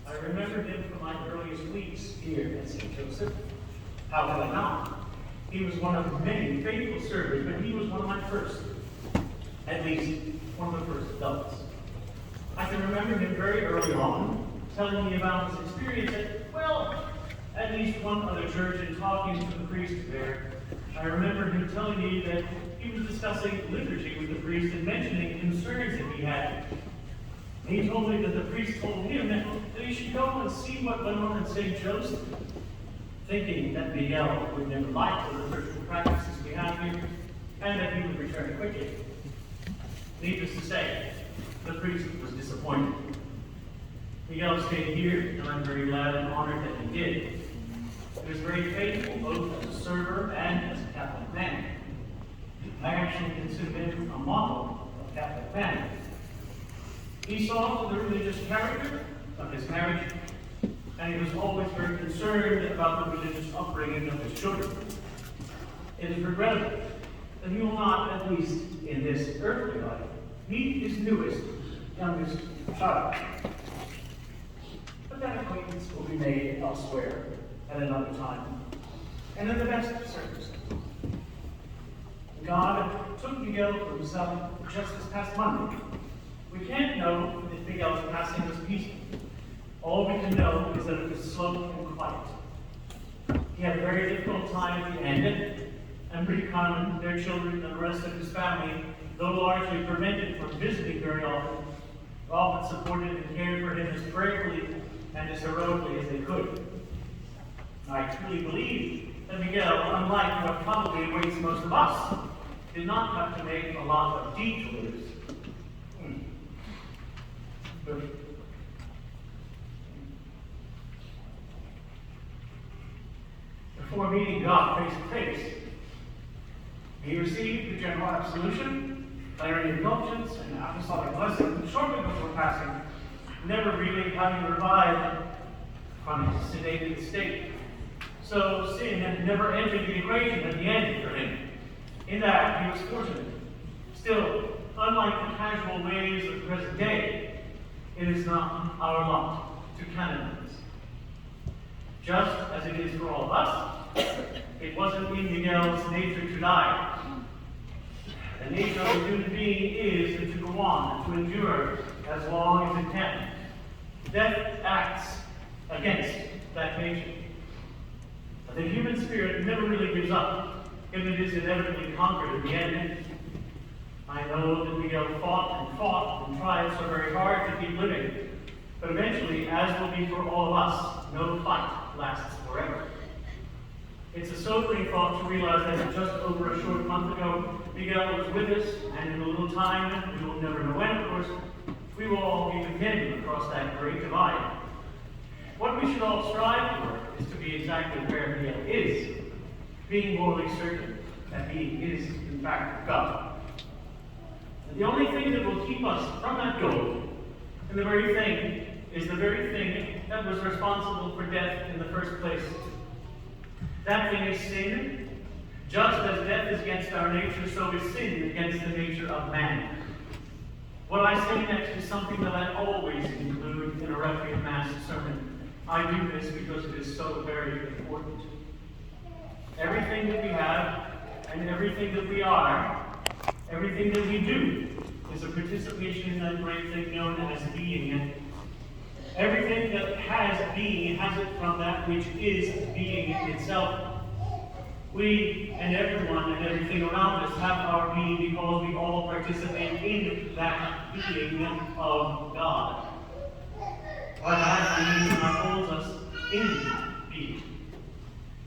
I remember him from my earliest weeks here at St. Joseph. How could I not? He was one of many faithful servers, but he was one of my first. At least, one of the first adults. I can remember him very early on, telling me about his experience at least one other church and talking to the priest there. I remember him telling me that he was discussing liturgy with the priest and mentioning concerns that he had. He told me that the priest told him that he should go and see what went on at St. Joseph, thinking that Miguel would never like the liturgical practices we have here, and that he would return quickly. Needless to say, the priest was disappointed. Miguel stayed here, and I'm very glad and honored that he did. He was very faithful, both as a server and as a Catholic man. I actually consider him a model of Catholic man. He saw to the religious character of his marriage, and he was always very concerned about the religious upbringing of his children. It is regrettable that he will not, at least in this earthly life, meet his newest, youngest child. But that acquaintance will be made elsewhere at another time, and in the best of circumstances. God took Miguel to himself just this past Monday. We can't know if Miguel's passing was peaceful. All we can know is that it was slow and quiet. He had a very difficult time at the end, and pretty common, their children and the rest of his family, though largely prevented from visiting very often supported and cared for him as prayerfully and as heroically as they could. I truly believe that Miguel, unlike what probably awaits most of us, did not have to make a lot of detours. Before meeting God face to face, he received the general absolution, plenary indulgence, and apostolic blessing shortly before passing, never really having revived from his sedated state. So sin had never entered the equation at the end for him. In that, he was fortunate. Still, unlike the casual ways of the present day, it is not our lot to canonize. Just as it is for all of us, it wasn't in Miguel's nature to die. The nature of a human being is to go on, to endure as long as it can. Death acts against that nature. But the human spirit never really gives up, if it is inevitably conquered at the end. I know that Miguel fought and tried so very hard to keep living. But eventually, as will be for all of us, no fight lasts forever. It's a sobering thought to realize that just over a short month ago, Miguel was with us, and in a little time, we will never know when, of course, we will all be with him across that great divide. What we should all strive for is to be exactly where Miguel is, being morally certain that he is, in fact, God. And the only thing that will keep us from that goal, and the very thing, is the very thing that was responsible for death in the first place. That thing is sin. Just as death is against our nature, so is sin against the nature of man. What I say next is something that I always include in a Requiem Mass sermon. I do this because it is so very important. Everything that we have, and everything that we are, everything that we do, is a participation in that great thing known as being. Everything that has being has it from that which is being itself. We and everyone and everything around us have our being because we all participate in that being of God. By that I mean God holds us in being.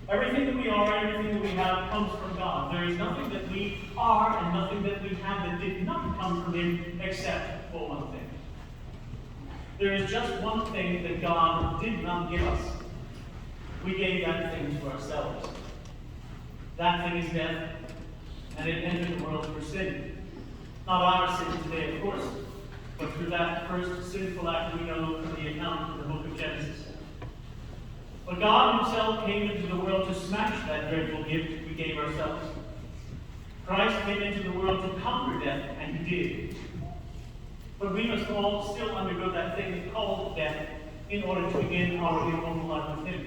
Everything that we are, everything that we have comes from God. There is nothing that we are and nothing that we have that did not come from Him except for one thing. There is just one thing that God did not give us. We gave that thing to ourselves. That thing is death, and it entered the world through sin. Not our sin today, of course, but through that first sinful act we know from the account in the book of Genesis. But God Himself came into the world to smash that dreadful gift we gave ourselves. Christ came into the world to conquer death, and He did. But we must all still undergo that thing called death in order to begin our immortal life with him.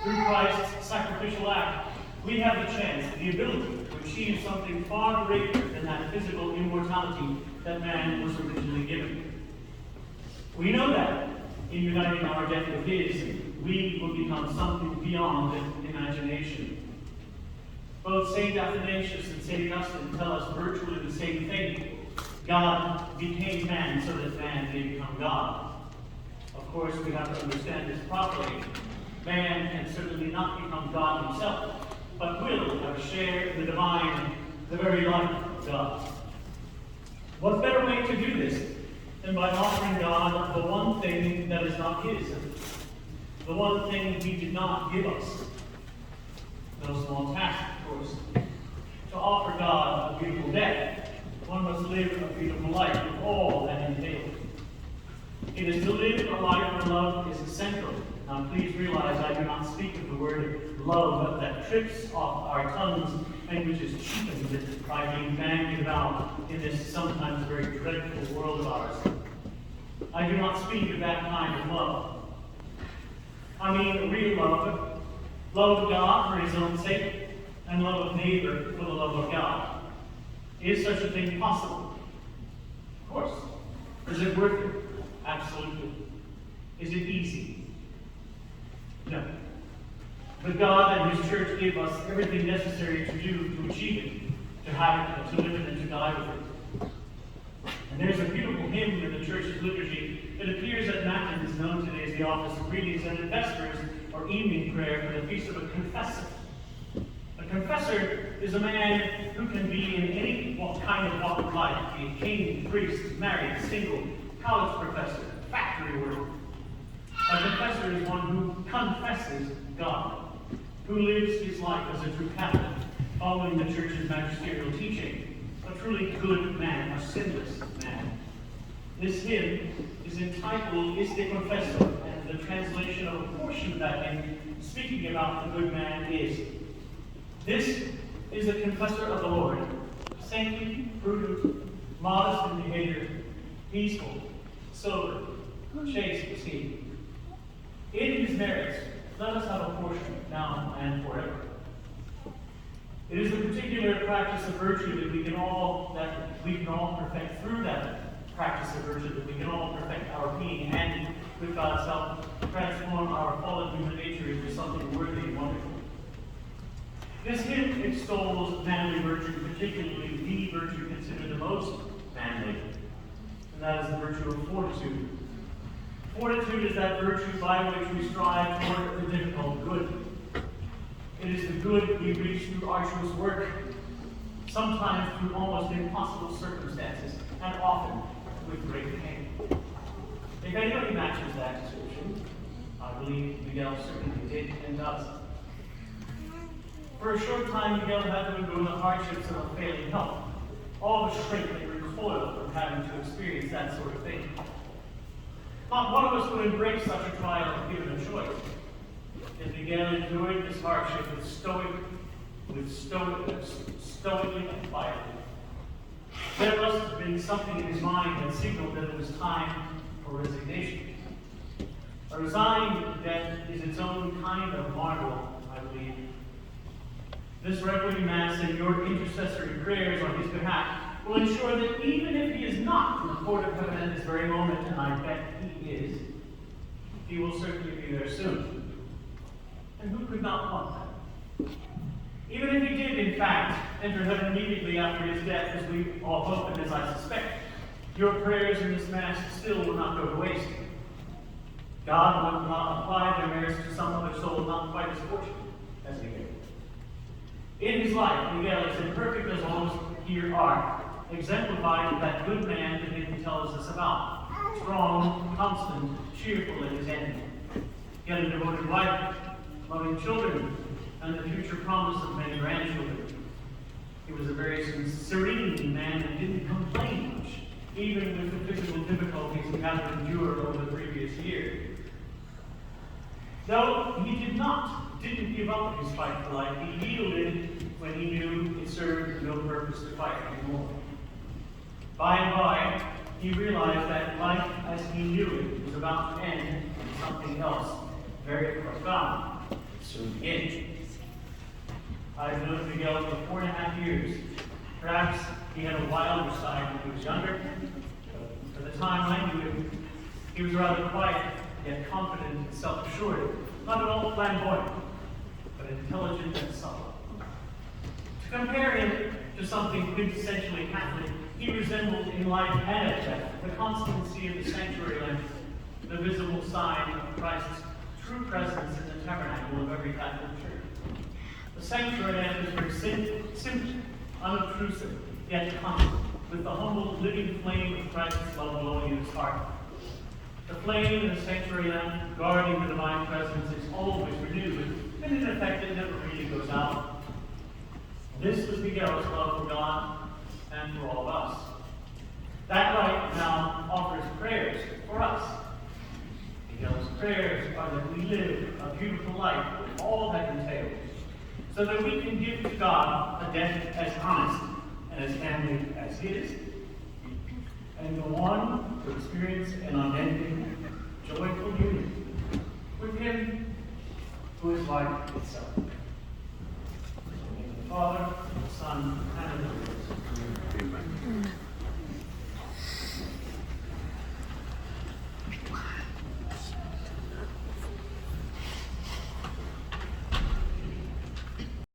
Through Christ's sacrificial act, we have the chance, the ability to achieve something far greater than that physical immortality that man was originally given. We know that in uniting our death with his, we will become something beyond imagination. Both St. Athanasius and St. Augustine tell us virtually the same thing. God became man so that man may become God. Of course, we have to understand this properly. Man can certainly not become God himself, but will have a share in the divine, the very life of God. What better way to do this than by offering God the one thing that is not his, the one thing he did not give us? No small task, of course. To offer God a beautiful death, one must live a beautiful life with all that entails. It is to live a life where love is essential. Now please realize I do not speak of the word love that trips off our tongues and which is cheapened by being bandied about in this sometimes very dreadful world of ours. I do not speak of that kind of love. I mean real love. Love of God for his own sake, and love of neighbor for the love of God. Is such a thing possible? Of course. Is it worth it? Absolutely. Is it easy? No. But God and his church gave us everything necessary to do to achieve it, to have it, to live it, and to die with it. And there's a beautiful hymn in the church's liturgy. It appears at Matins, known today as the Office of Readings, and at Vespers, or evening prayer, for the feast of a confessor. A confessor is a man who can be in any kind of walk of life, be a king, priest, married, single, college professor, factory worker. A confessor is one who confesses God, who lives his life as a true Catholic, following the church's magisterial teaching, a truly good man, a sinless man. This hymn is entitled Iste Confessor, and the translation of a portion of that hymn speaking about the good man is, this is a confessor of the Lord, saintly, prudent, modest in behavior, peaceful, sober, chaste is he. In his merits, let us have a portion now and forever. It is the particular practice of virtue that we can all perfect through that practice of virtue, that we can all perfect our being and, with God's help, transform our fallen human nature into something worthy and wonderful. This hymn extols manly virtue, particularly the virtue considered the most manly, and that is the virtue of fortitude. Fortitude is that virtue by which we strive toward the difficult good. It is the good we reach through arduous work, sometimes through almost impossible circumstances, and often with great pain. If anybody matches that description, I believe Miguel certainly did and does. For a short time, Miguel had to endure the hardships of failing health, all the shrink and recoil from having to experience that sort of thing. Not one of us would embrace such a trial if given a choice. Yet Miguel endured this hardship stoically and quietly. There must have been something in his mind that signaled that it was time for resignation. A resigned death is its own kind of marvel, I believe. This Requiem Mass and your intercessory prayers on his behalf will ensure that even if he is not in the court of heaven at this very moment, and I bet he is, he will certainly be there soon. And who could not want that? Even if he did, in fact, enter heaven immediately after his death, as we all hope and as I suspect, your prayers in this Mass still will not go to waste. God will not apply their merits to some other soul not quite as fortunate as Miguel. In his life, Miguel is imperfect as all of us here are, exemplified in that good man that he tells us about. Strong, constant, cheerful in his end. He had a devoted wife, loving children, and the future promise of many grandchildren. He was a very serene man and didn't complain much, even with the physical difficulties he had to endure over the previous year. Though he didn't give up his fight for life. He yielded when he knew it served no purpose to fight anymore. By and by, he realized that life as he knew it was about to end, something else very profound soon begin. I've known Miguel for 4.5 years. Perhaps he had a wilder side when he was younger. But for the time I knew him, he was rather quiet, yet confident and self-assured. Not at all flamboyant, but intelligent and subtle. To compare him to something quintessentially Catholic, he resembled in life and at death the constancy of the sanctuary lamp, the visible sign of Christ's true presence in the tabernacle of every Catholic church. The sanctuary lamp is very simple, unobtrusive, yet constant, with the humble, living flame of Christ's love glowing in his heart. The flame in the sanctuary lamp, guarding the divine presence, is always renewed, and in effect it never really goes out. This was Miguel's love for God and for all of us. That light now offers prayers for us. Miguel's prayers are that we live a beautiful life with all that entails, so that we can give to God a debt as honest and as manly as his, and go on to experience an unending, joyful union with him who is life itself. In the Father, the Son, and the Holy Spirit. Amen.